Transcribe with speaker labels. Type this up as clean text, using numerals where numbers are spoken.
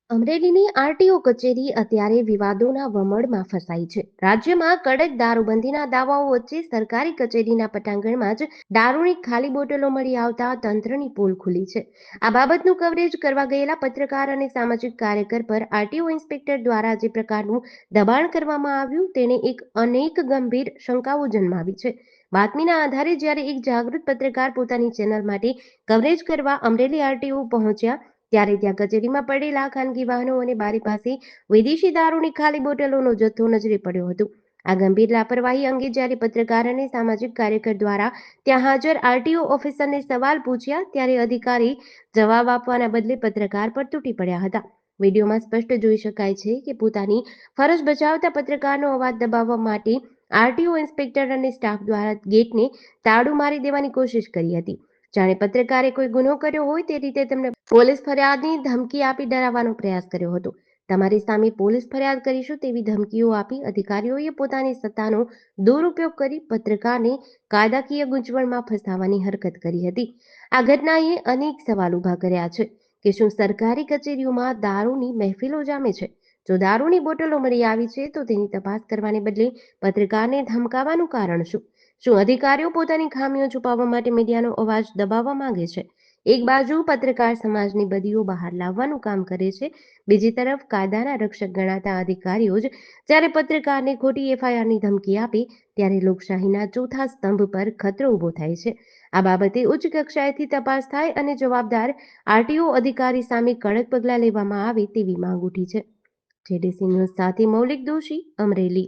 Speaker 1: અમરેલીની RTO કચેરી અત્યારે વિવાદોના વમળમાં ફસાઈ છે. રાજ્યમાં કડક દારૂબંધીના દાવાઓ વચ્ચે સરકારી કચેરીના પટાંગણમાં જ દારૂની ખાલી બોટલો મળી આવતા તંત્રની પોલ ખુલી છે. આ બાબતનું કવરેજ કરવા ગયેલા પત્રકાર અને સામાજિક કાર્યકર પર આરટીઓ ઇન્સ્પેક્ટર દ્વારા જે પ્રકારનું દબાણ કરવામાં આવ્યું તેણે અનેક ગંભીર શંકાઓ જન્માવી છે. બાતમીના આધારે જ્યારે એક જાગૃત પત્રકાર પોતાની ચેનલ માટે કવરેજ કરવા અમરેલી આરટીઓ પહોંચ્યા ત્યારે ત્યાં કચેરીમાં પડેલા ખાનગી વાહનો અને બારી પાસે વિદેશી દારૂની ખાલી બોટલોનો જથ્થો નજરે પડ્યો હતો. આ ગંભીર લાપરવાહી અંગે જ્યારે પત્રકાર અને સામાજિક કાર્યકર દ્વારા ત્યાં હાજર આરટીઓ ઓફિસરને સવાલ પૂછ્યા ત્યારે અધિકારી જવાબ આપવાના બદલે પત્રકાર પર તૂટી પડ્યા હતા. વિડીયોમાં સ્પષ્ટ જોઈ શકાય છે કે પોતાની ફરજ બજાવતા પત્રકારનો અવાજ દબાવવા માટે આરટીઓ ઇન્સ્પેક્ટર અને સ્ટાફ દ્વારા ગેટને તાળું મારી દેવાની કોશિશ કરી હતી. જાણે પત્રકારે કોઈ ગુનો કર્યો હોય તે રીતે તેમને પોલીસ ફરિયાદની ધમકી આપી ડરાવવાનો પ્રયાસ કર્યો હતો. તમારી સામે પોલીસ ફરિયાદ કરીશું તેવી ધમકીઓ આપી અધિકારીઓએ પોતાની સત્તાનો દુરુપયોગ કરી પત્રકારને કાયદાકીય ગૂંચવણમાં ફસાવવાની હરકત કરી હતી. આ ઘટનાએ અનેક સવાલ ઊભા કર્યા છે કે શું સરકારી કચેરીઓમાં દારૂની મહેફિલો જામે છે? જો દારૂની બોટલો મળી આવી છે તો તેની તપાસ કરવાને બદલે પત્રકારને ધમકાવવાનું કારણ શું? શું અધિકારીઓ પોતાની ખામીઓ છુપાવવા માટે મીડિયાનો અવાજ દબાવવા માંગે છે? એક બાજુ પત્રકાર સમાજની બદીઓ બહાર લાવવાનું કામ કરે છે, બીજી તરફ કાયદાના રક્ષક ગણાતા અધિકારીઓ જ જ્યારે પત્રકારને ખોટી એફઆઈઆરની ધમકી આપે ત્યારે લોકશાહીના ચોથા સ્તંભ પર ખતરો ઊભો થાય છે. આ બાબતે ઉચ્ચ કક્ષાએથી તપાસ થાય અને જવાબદાર આરટીઓ અધિકારી સામે કડક પગલાં લેવામાં આવે તેવી માંગ ઉઠી છે. જેડીસી ન્યૂઝ સાથે મૌલિક દોશી, અમરેલી.